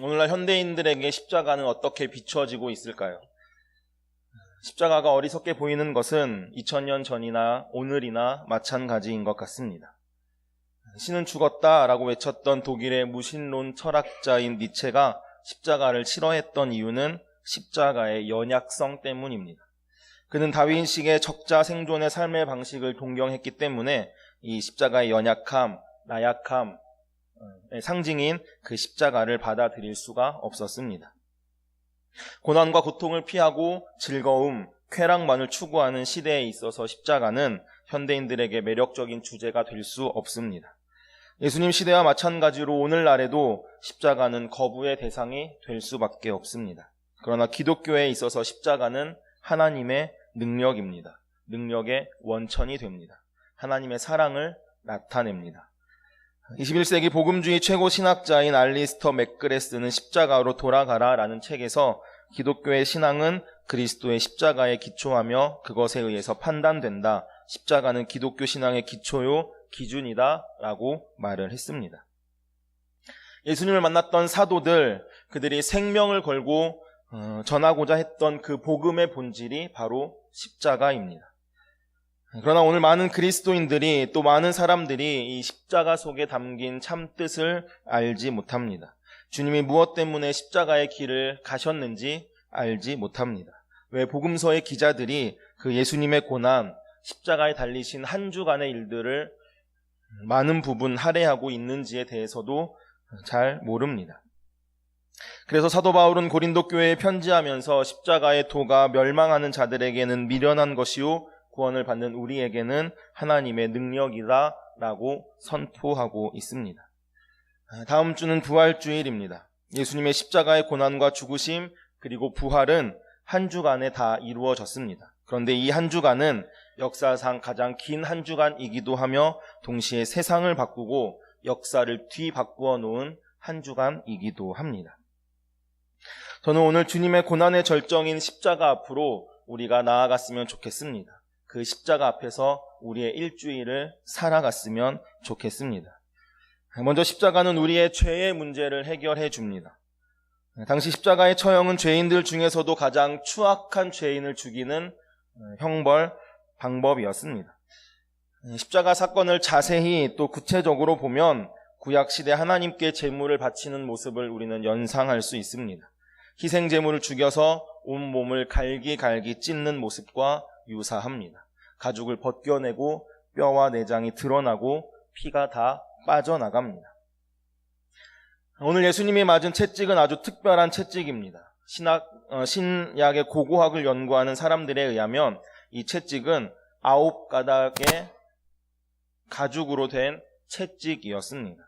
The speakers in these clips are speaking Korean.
오늘날 현대인들에게 십자가는 어떻게 비춰지고 있을까요? 십자가가 어리석게 보이는 것은 2000년 전이나 오늘이나 마찬가지인 것 같습니다. 신은 죽었다라고 외쳤던 독일의 무신론 철학자인 니체가 십자가를 싫어했던 이유는 십자가의 연약성 때문입니다. 그는 다윈식의 적자 생존의 삶의 방식을 동경했기 때문에 이 십자가의 연약함, 나약함, 상징인 그 십자가를 받아들일 수가 없었습니다. 고난과 고통을 피하고 즐거움, 쾌락만을 추구하는 시대에 있어서 십자가는 현대인들에게 매력적인 주제가 될 수 없습니다. 예수님 시대와 마찬가지로 오늘날에도 십자가는 거부의 대상이 될 수밖에 없습니다. 그러나 기독교에 있어서 십자가는 하나님의 능력입니다. 능력의 원천이 됩니다. 하나님의 사랑을 나타냅니다. 21세기 복음주의 최고 신학자인 알리스터 맥그레스는 십자가로 돌아가라라는 책에서 기독교의 신앙은 그리스도의 십자가에 기초하며 그것에 의해서 판단된다. 십자가는 기독교 신앙의 기초요, 기준이다 라고 말을 했습니다. 예수님을 만났던 사도들, 그들이 생명을 걸고 전하고자 했던 그 복음의 본질이 바로 십자가입니다. 그러나 오늘 많은 그리스도인들이 또 많은 사람들이 이 십자가 속에 담긴 참뜻을 알지 못합니다. 주님이 무엇 때문에 십자가의 길을 가셨는지 알지 못합니다. 왜 복음서의 기자들이 그 예수님의 고난, 십자가에 달리신 한 주간의 일들을 많은 부분 할애하고 있는지에 대해서도 잘 모릅니다. 그래서 사도 바울은 고린도 교회에 편지하면서 십자가의 도가 멸망하는 자들에게는 미련한 것이요 구원을 받는 우리에게는 하나님의 능력이다 라고 선포하고 있습니다. 다음 주는 부활주일입니다. 예수님의 십자가의 고난과 죽으심 그리고 부활은 한 주간에 다 이루어졌습니다. 그런데 이 한 주간은 역사상 가장 긴 한 주간이기도 하며 동시에 세상을 바꾸고 역사를 뒤바꾸어 놓은 한 주간이기도 합니다. 저는 오늘 주님의 고난의 절정인 십자가 앞으로 우리가 나아갔으면 좋겠습니다. 그 십자가 앞에서 우리의 일주일을 살아갔으면 좋겠습니다. 먼저 십자가는 우리의 죄의 문제를 해결해 줍니다. 당시 십자가의 처형은 죄인들 중에서도 가장 추악한 죄인을 죽이는 형벌 방법이었습니다. 십자가 사건을 자세히 또 구체적으로 보면 구약시대 하나님께 제물을 바치는 모습을 우리는 연상할 수 있습니다. 희생 제물을 죽여서 온몸을 갈기갈기 찢는 모습과 유사합니다. 가죽을 벗겨내고 뼈와 내장이 드러나고 피가 다 빠져나갑니다. 오늘 예수님이 맞은 채찍은 아주 특별한 채찍입니다. 신약의 고고학을 연구하는 사람들에 의하면 이 채찍은 9가닥의 가죽으로 된 채찍이었습니다.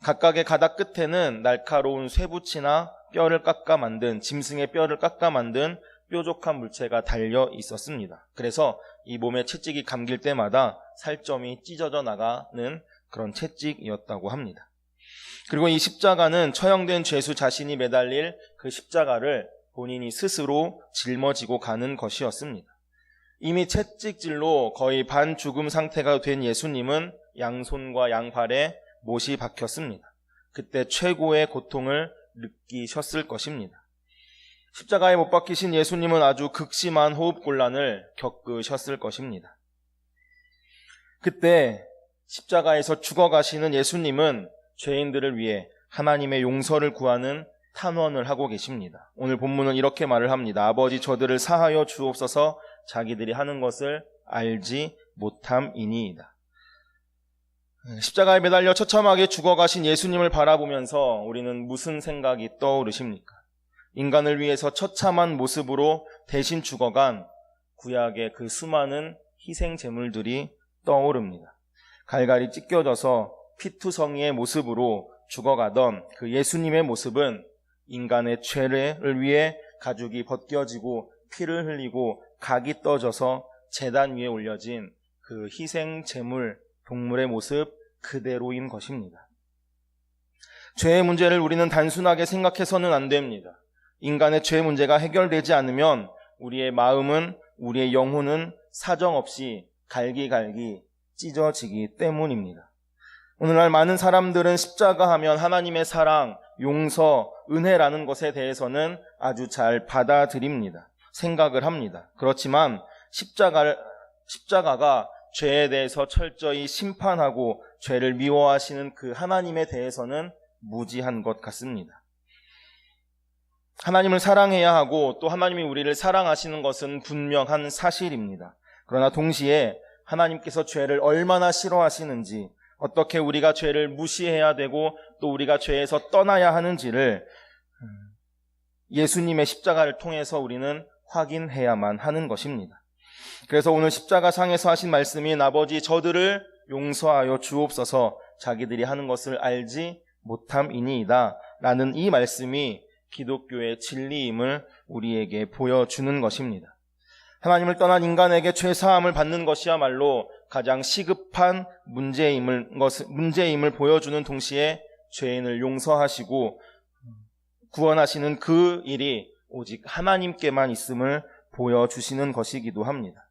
각각의 가닥 끝에는 날카로운 쇠붙이나 뼈를 깎아 만든, 짐승의 뼈를 깎아 만든 뾰족한 물체가 달려 있었습니다. 그래서 이 몸에 채찍이 감길 때마다 살점이 찢어져 나가는 그런 채찍이었다고 합니다. 그리고 이 십자가는 처형된 죄수 자신이 매달릴 그 십자가를 본인이 스스로 짊어지고 가는 것이었습니다. 이미 채찍질로 거의 반죽음 상태가 된 예수님은 양손과 양팔에 못이 박혔습니다. 그때 최고의 고통을 느끼셨을 것입니다. 십자가에 못 박히신 예수님은 아주 극심한 호흡곤란을 겪으셨을 것입니다. 그때 십자가에서 죽어가시는 예수님은 죄인들을 위해 하나님의 용서를 구하는 탄원을 하고 계십니다. 오늘 본문은 이렇게 말을 합니다. 아버지 저들을 사하여 주옵소서 자기들이 하는 것을 알지 못함이니이다. 십자가에 매달려 처참하게 죽어가신 예수님을 바라보면서 우리는 무슨 생각이 떠오르십니까? 인간을 위해서 처참한 모습으로 대신 죽어간 구약의 그 수많은 희생 제물들이 떠오릅니다. 갈갈이 찢겨져서 피투성이의 모습으로 죽어가던 그 예수님의 모습은 인간의 죄를 위해 가죽이 벗겨지고 피를 흘리고 각이 떠져서 제단 위에 올려진 그 희생 제물, 동물의 모습 그대로인 것입니다. 죄의 문제를 우리는 단순하게 생각해서는 안 됩니다. 인간의 죄 문제가 해결되지 않으면 우리의 마음은, 우리의 영혼은 사정없이 갈기갈기 찢어지기 때문입니다. 오늘날 많은 사람들은 십자가 하면 하나님의 사랑, 용서, 은혜라는 것에 대해서는 아주 잘 받아들입니다. 생각을 합니다. 그렇지만 십자가가 죄에 대해서 철저히 심판하고 죄를 미워하시는 그 하나님에 대해서는 무지한 것 같습니다. 하나님을 사랑해야 하고 또 하나님이 우리를 사랑하시는 것은 분명한 사실입니다. 그러나 동시에 하나님께서 죄를 얼마나 싫어하시는지, 어떻게 우리가 죄를 무시해야 되고 또 우리가 죄에서 떠나야 하는지를 예수님의 십자가를 통해서 우리는 확인해야만 하는 것입니다. 그래서 오늘 십자가상에서 하신 말씀인 아버지 저들을 용서하여 주옵소서, 자기들이 하는 것을 알지 못함이니이다 라는 이 말씀이 기독교의 진리임을 우리에게 보여주는 것입니다. 하나님을 떠난 인간에게 죄사함을 받는 것이야말로 가장 시급한 문제임을 보여주는 동시에 죄인을 용서하시고 구원하시는 그 일이 오직 하나님께만 있음을 보여주시는 것이기도 합니다.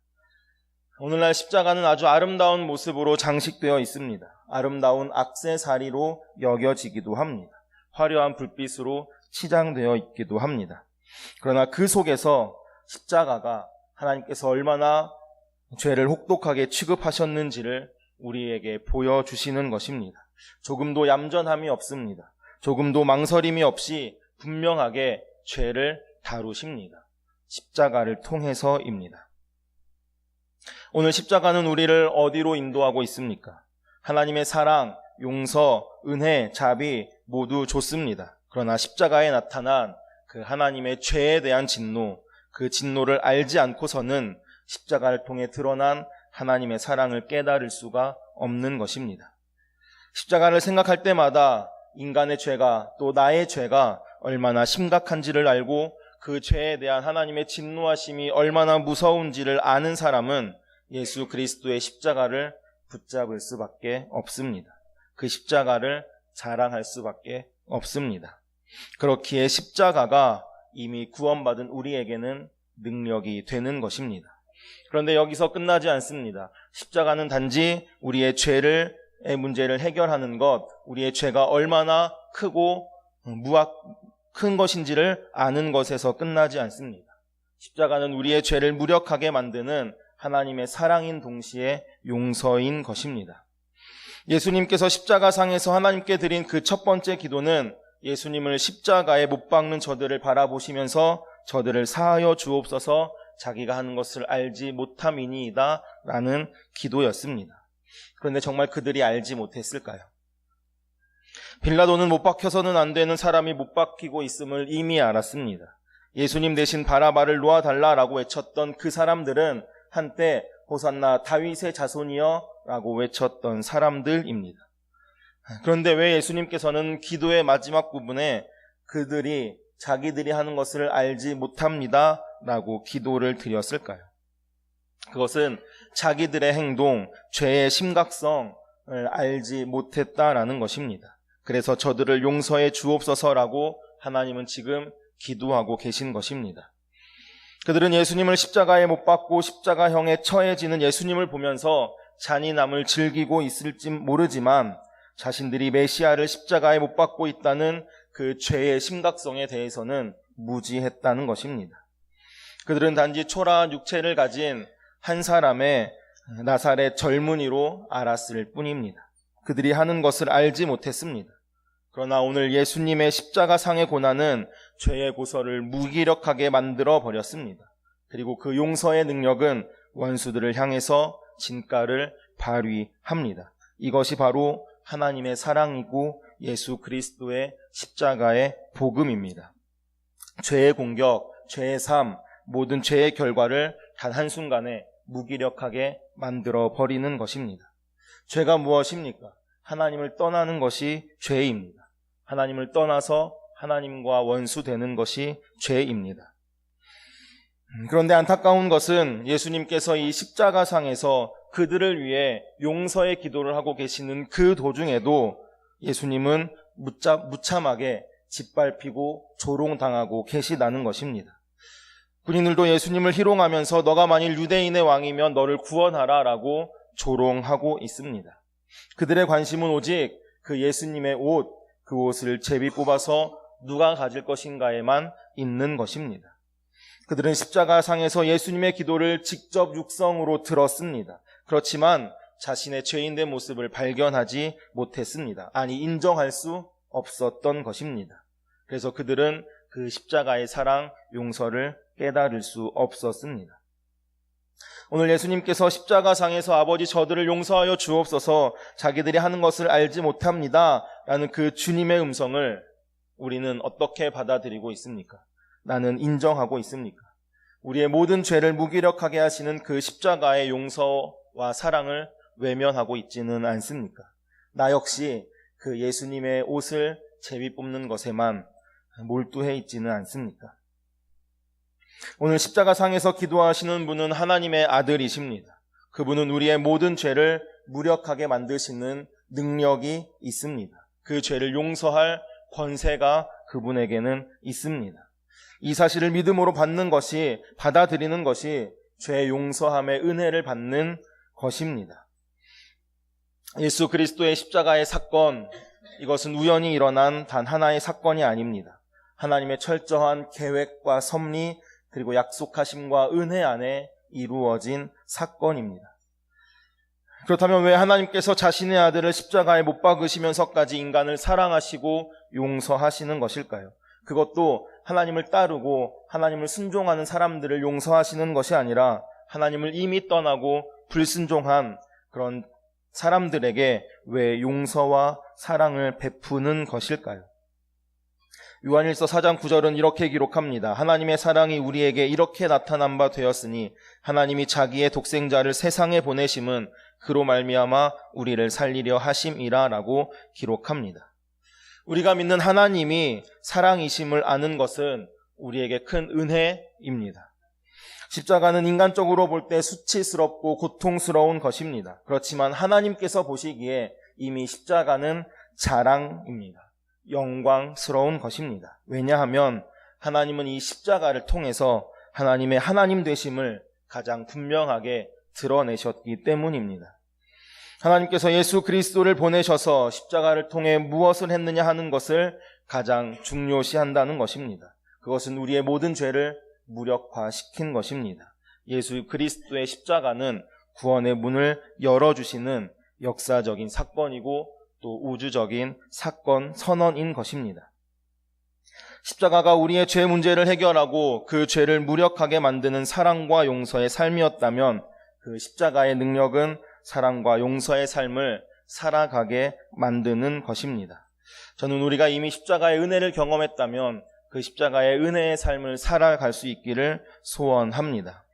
오늘날 십자가는 아주 아름다운 모습으로 장식되어 있습니다. 아름다운 액세서리로 여겨지기도 합니다. 화려한 불빛으로 치장되어 있기도 합니다. 그러나 그 속에서 십자가가 하나님께서 얼마나 죄를 혹독하게 취급하셨는지를 우리에게 보여주시는 것입니다. 조금도 얌전함이 없습니다. 조금도 망설임이 없이 분명하게 죄를 다루십니다. 십자가를 통해서입니다. 오늘 십자가는 우리를 어디로 인도하고 있습니까? 하나님의 사랑, 용서, 은혜, 자비 모두 좋습니다. 그러나 십자가에 나타난 그 하나님의 죄에 대한 진노, 그 진노를 알지 않고서는 십자가를 통해 드러난 하나님의 사랑을 깨달을 수가 없는 것입니다. 십자가를 생각할 때마다 인간의 죄가 또 나의 죄가 얼마나 심각한지를 알고 그 죄에 대한 하나님의 진노하심이 얼마나 무서운지를 아는 사람은 예수 그리스도의 십자가를 붙잡을 수밖에 없습니다. 그 십자가를 자랑할 수밖에 없습니다. 그렇기에 십자가가 이미 구원받은 우리에게는 능력이 되는 것입니다. 그런데 여기서 끝나지 않습니다. 십자가는 단지 우리의 죄의 문제를 해결하는 것, 우리의 죄가 얼마나 크고 큰 것인지를 아는 것에서 끝나지 않습니다. 십자가는 우리의 죄를 무력하게 만드는 하나님의 사랑인 동시에 용서인 것입니다. 예수님께서 십자가상에서 하나님께 드린 그 첫 번째 기도는 예수님을 십자가에 못 박는 저들을 바라보시면서 저들을 사하여 주옵소서, 자기가 하는 것을 알지 못함이니이다 라는 기도였습니다. 그런데 정말 그들이 알지 못했을까요? 빌라도는 못 박혀서는 안 되는 사람이 못 박히고 있음을 이미 알았습니다. 예수님 대신 바라바를 놓아달라라고 외쳤던 그 사람들은 한때 호산나 다윗의 자손이여 라고 외쳤던 사람들입니다. 그런데 왜 예수님께서는 기도의 마지막 부분에 그들이 자기들이 하는 것을 알지 못합니다 라고 기도를 드렸을까요? 그것은 자기들의 행동, 죄의 심각성을 알지 못했다라는 것입니다. 그래서 저들을 용서해 주옵소서라고 하나님은 지금 기도하고 계신 것입니다. 그들은 예수님을 십자가에 못 박고 십자가형에 처해지는 예수님을 보면서 잔인함을 즐기고 있을지 모르지만 자신들이 메시아를 십자가에 못 박고 있다는 그 죄의 심각성에 대해서는 무지했다는 것입니다. 그들은 단지 초라한 육체를 가진 한 사람의 나사렛 젊은이로 알았을 뿐입니다. 그들이 하는 것을 알지 못했습니다. 그러나 오늘 예수님의 십자가상의 고난은 죄의 고서를 무기력하게 만들어 버렸습니다. 그리고 그 용서의 능력은 원수들을 향해서 진가를 발휘합니다. 이것이 바로 하나님의 사랑이고 예수 그리스도의 십자가의 복음입니다. 죄의 공격, 죄의 삶, 모든 죄의 결과를 단 한순간에 무기력하게 만들어 버리는 것입니다. 죄가 무엇입니까? 하나님을 떠나는 것이 죄입니다. 하나님을 떠나서 하나님과 원수되는 것이 죄입니다. 그런데 안타까운 것은 예수님께서 이 십자가상에서 그들을 위해 용서의 기도를 하고 계시는 그 도중에도 예수님은 무참하게 짓밟히고 조롱당하고 계시다는 것입니다. 군인들도 예수님을 희롱하면서 너가 만일 유대인의 왕이면 너를 구원하라 라고 조롱하고 있습니다. 그들의 관심은 오직 그 예수님의 옷, 그 옷을 제비 뽑아서 누가 가질 것인가에만 있는 것입니다. 그들은 십자가상에서 예수님의 기도를 직접 육성으로 들었습니다. 그렇지만 자신의 죄인된 모습을 발견하지 못했습니다. 아니, 인정할 수 없었던 것입니다. 그래서 그들은 그 십자가의 사랑, 용서를 깨달을 수 없었습니다. 오늘 예수님께서 십자가상에서 아버지 저들을 용서하여 주옵소서, 자기들이 하는 것을 알지 못합니다 라는 그 주님의 음성을 우리는 어떻게 받아들이고 있습니까? 나는 인정하고 있습니까? 우리의 모든 죄를 무기력하게 하시는 그 십자가의 용서와 사랑을 외면하고 있지는 않습니까? 나 역시 그 예수님의 옷을 제비 뽑는 것에만 몰두해 있지는 않습니까? 오늘 십자가상에서 기도하시는 분은 하나님의 아들이십니다. 그분은 우리의 모든 죄를 무력하게 만드시는 능력이 있습니다. 그 죄를 용서할 권세가 그분에게는 있습니다. 이 사실을 믿음으로 받아들이는 것이 죄 용서함의 은혜를 받는 것입니다. 예수 그리스도의 십자가의 사건, 이것은 우연히 일어난 단 하나의 사건이 아닙니다. 하나님의 철저한 계획과 섭리, 그리고 약속하심과 은혜 안에 이루어진 사건입니다. 그렇다면 왜 하나님께서 자신의 아들을 십자가에 못 박으시면서까지 인간을 사랑하시고 용서하시는 것일까요? 그것도 하나님을 따르고 하나님을 순종하는 사람들을 용서하시는 것이 아니라 하나님을 이미 떠나고 불순종한 그런 사람들에게 왜 용서와 사랑을 베푸는 것일까요? 요한일서 4장 9절은 이렇게 기록합니다. 하나님의 사랑이 우리에게 이렇게 나타난 바 되었으니 하나님이 자기의 독생자를 세상에 보내심은 그로 말미암아 우리를 살리려 하심이라 라고 기록합니다. 우리가 믿는 하나님이 사랑이심을 아는 것은 우리에게 큰 은혜입니다. 십자가는 인간적으로 볼 때 수치스럽고 고통스러운 것입니다. 그렇지만 하나님께서 보시기에 이미 십자가는 자랑입니다. 영광스러운 것입니다. 왜냐하면 하나님은 이 십자가를 통해서 하나님의 하나님 되심을 가장 분명하게 드러내셨기 때문입니다. 하나님께서 예수 그리스도를 보내셔서 십자가를 통해 무엇을 했느냐 하는 것을 가장 중요시한다는 것입니다. 그것은 우리의 모든 죄를 무력화시킨 것입니다. 예수 그리스도의 십자가는 구원의 문을 열어주시는 역사적인 사건이고 또 우주적인 사건 선언인 것입니다. 십자가가 우리의 죄 문제를 해결하고 그 죄를 무력하게 만드는 사랑과 용서의 삶이었다면 그 십자가의 능력은 사랑과 용서의 삶을 살아가게 만드는 것입니다. 저는 우리가 이미 십자가의 은혜를 경험했다면 그 십자가의 은혜의 삶을 살아갈 수 있기를 소원합니다.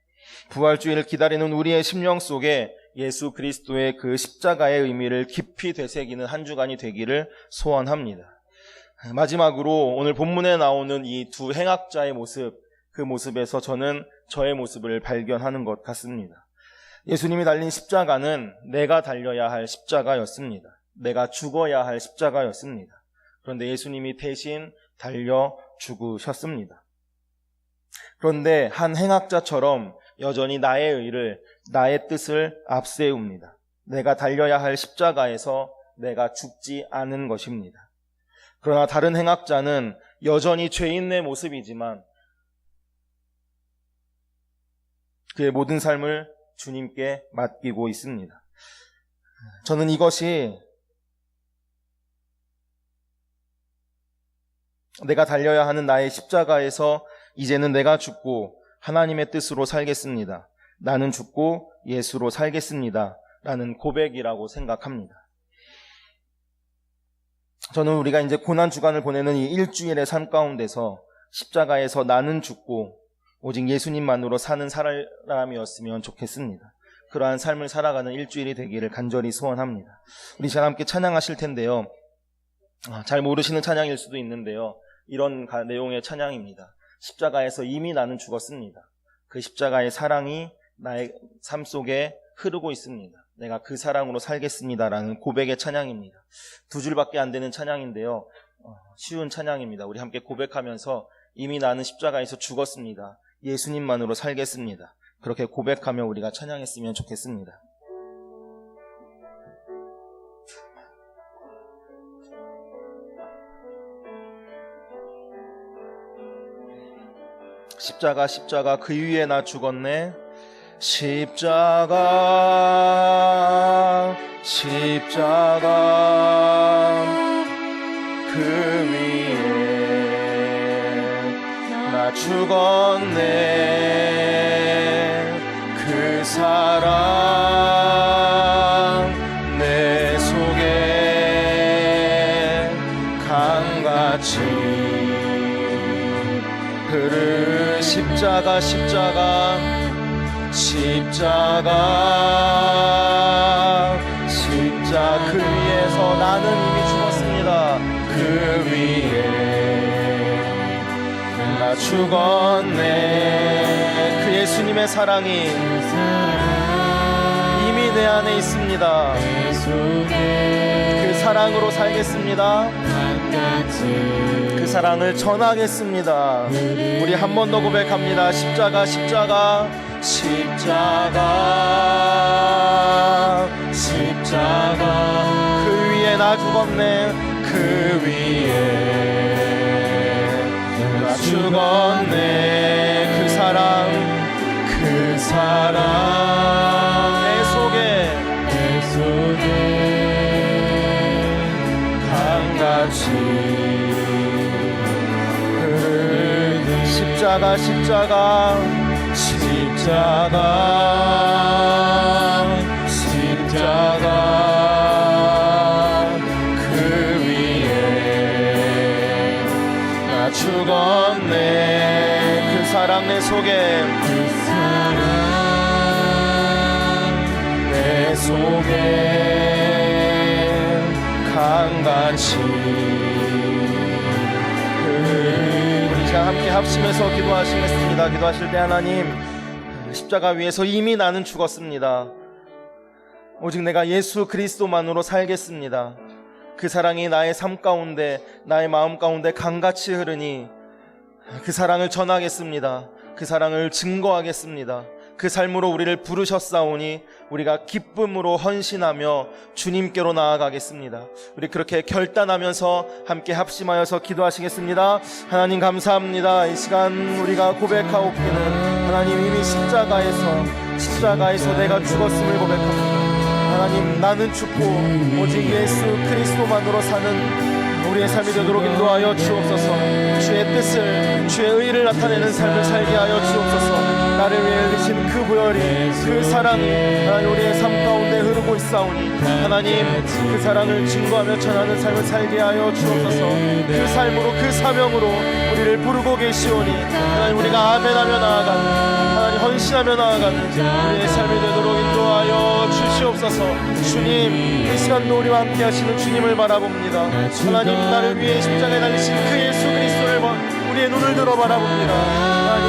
부활주의를 기다리는 우리의 심령 속에 예수 그리스도의 그 십자가의 의미를 깊이 되새기는 한 주간이 되기를 소원합니다. 마지막으로 오늘 본문에 나오는 이 두 행악자의 모습, 그 모습에서 저는 저의 모습을 발견하는 것 같습니다. 예수님이 달린 십자가는 내가 달려야 할 십자가였습니다. 내가 죽어야 할 십자가였습니다. 그런데 예수님이 대신 달려 죽으셨습니다. 그런데 한 행악자처럼 여전히 나의 의를, 나의 뜻을 앞세웁니다. 내가 달려야 할 십자가에서 내가 죽지 않은 것입니다. 그러나 다른 행악자는 여전히 죄인의 모습이지만 그의 모든 삶을 주님께 맡기고 있습니다. 저는 이것이 내가 달려야 하는 나의 십자가에서 이제는 내가 죽고 하나님의 뜻으로 살겠습니다. 나는 죽고 예수로 살겠습니다. 라는 고백이라고 생각합니다. 저는 우리가 이제 고난주간을 보내는 이 일주일의 삶 가운데서 십자가에서 나는 죽고 오직 예수님만으로 사는 사람이었으면 좋겠습니다. 그러한 삶을 살아가는 일주일이 되기를 간절히 소원합니다. 우리 잘 함께 찬양하실 텐데요. 잘 모르시는 찬양일 수도 있는데요. 이런 내용의 찬양입니다. 십자가에서 이미 나는 죽었습니다. 그 십자가의 사랑이 나의 삶 속에 흐르고 있습니다. 내가 그 사랑으로 살겠습니다라는 고백의 찬양입니다. 두 줄밖에 안 되는 찬양인데요. 쉬운 찬양입니다. 우리 함께 고백하면서 이미 나는 십자가에서 죽었습니다. 예수님만으로 살겠습니다. 그렇게 고백하며 우리가 찬양했으면 좋겠습니다. 십자가 십자가 그 위에 나 죽었네. 십자가 십자가 그 위에 나 죽었네. 그 사랑 내 속에 강같이 흐르. 십자가 십자가 십자가 십자가 그 위에서 나는 이미 죽었습니다. 그 위에 나 죽었네. 그 예수님의 사랑이 이미 내 안에 있습니다. 그 사랑으로 살겠습니다. 그 사랑을 전하겠습니다. 우리 한 번 더 고백합니다. 십자가 십자가 십자가 십자가 그 위에 나 죽었네. 그 위에 나 죽었네. 그 사랑 내 속에 강같이 흐르는 십자가 십자가 십자가 십자가 그 위에 나 죽었네. 그 사랑 내 속에 내 속에 강같이 우리 자 함께 합심해서 기도하시겠습니다. 기도하실 때 하나님, 십자가 위에서 이미 나는 죽었습니다. 오직 내가 예수 그리스도만으로 살겠습니다. 그 사랑이 나의 삶 가운데 나의 마음 가운데 강같이 흐르니 그 사랑을 전하겠습니다. 그 사랑을 증거하겠습니다. 그 삶으로 우리를 부르셨사오니 우리가 기쁨으로 헌신하며 주님께로 나아가겠습니다. 우리 그렇게 결단하면서 함께 합심하여서 기도하시겠습니다. 하나님 감사합니다. 이 시간 우리가 고백하옵기는 하나님 이미 십자가에서 내가 죽었음을 고백합니다. 하나님 나는 죽고 오직 예수 그리스도만으로 사는 우리의 삶이 되도록 인도하여 주옵소서. 주의 뜻을 주의 의를 나타내는 삶을 살게 하여 주옵소서. 나를 위해 흘리신 그 보혈이 그 사랑이 하나님 우리의 삶 가운데 흐르고 있사오니 하나님 그 사랑을 증거하며 전하는 삶을 살게 하여 주옵소서. 그 삶으로 그 사명으로 우리를 부르고 계시오니 하나님 우리가 아멘하며 나아가는 하나님 헌신하며 나아가는 우리의 삶이 되도록 인도하여 주시옵소서. 주님 이 시간도 우리와 함께 하시는 주님을 바라봅니다. 하나님 나를 위해 십자가에 달리신 그 예수 그리스도를 우리의 눈을 들어 바라봅니다. 하나님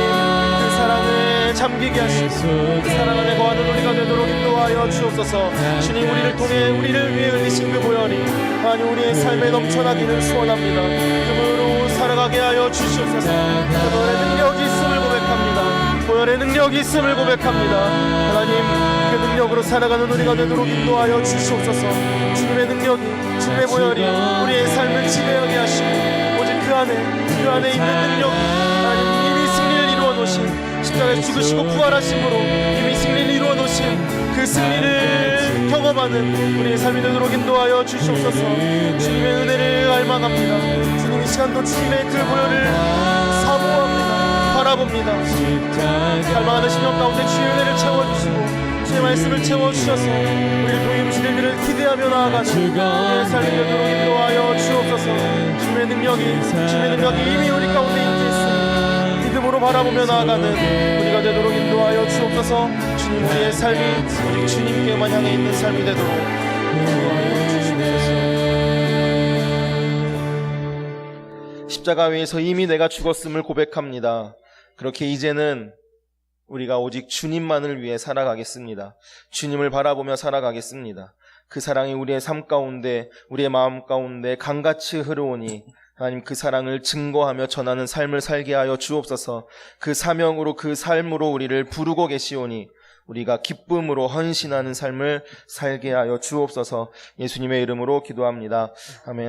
그 사랑을 잠기게 하시고 그 사랑 안에 거하는 우리가 되도록 인도하여 주옵소서. 주님 우리를 통해 우리를 위해 흘리신 그 보혈이 하나님 우리의 삶에 넘쳐나기를 소원합니다. 그분으로 살아가게 하여 주시옵소서. 그 보혈의 능력이 있음을 고백합니다. 보혈의 능력이 있음을 고백합니다. 하나님 그 능력으로 살아가는 우리가 되도록 인도하여 주시옵소서. 주님의 능력이 주님의 보혈이 우리의 삶을 지배하게 하시고 오직 그 안에 있는 능력이 하나님 이미 승리를 이루어 놓으신 십자가에 죽으시고 부활하심으로 이미 승리를 이루어 놓으신 그 승리를 경험하는 우리의 삶이 되도록 인도하여 주시옵소서. 주님의 은혜를 갈망합니다. 주님 이 시간도 주님의 그 보혈을 사모합니다. 바라봅니다. 갈망하는 심령 가운데 주의 은혜를 채워주시고 주의 말씀을 채워주셔서 우리를 통해 이루실 일들을 기대하며 나아가는 우리의 삶이 되도록 인도하여 주옵소서. 주의 능력이 이미 우리 가운데 임재있으니 믿음으로 바라보며 나아가는 우리가 되도록 인도하여 주옵소서. 주님 우리의 삶이 오직 주님께만 향해 있는 삶이 되도록 인도하여 주시옵소서. 십자가 위에서 이미 내가 죽었음을 고백합니다. 그렇게 이제는 우리가 오직 주님만을 위해 살아가겠습니다. 주님을 바라보며 살아가겠습니다. 그 사랑이 우리의 삶 가운데 우리의 마음 가운데 강같이 흐르오니 하나님 그 사랑을 증거하며 전하는 삶을 살게 하여 주옵소서. 그 사명으로 그 삶으로 우리를 부르고 계시오니 우리가 기쁨으로 헌신하는 삶을 살게 하여 주옵소서. 예수님의 이름으로 기도합니다. 아멘.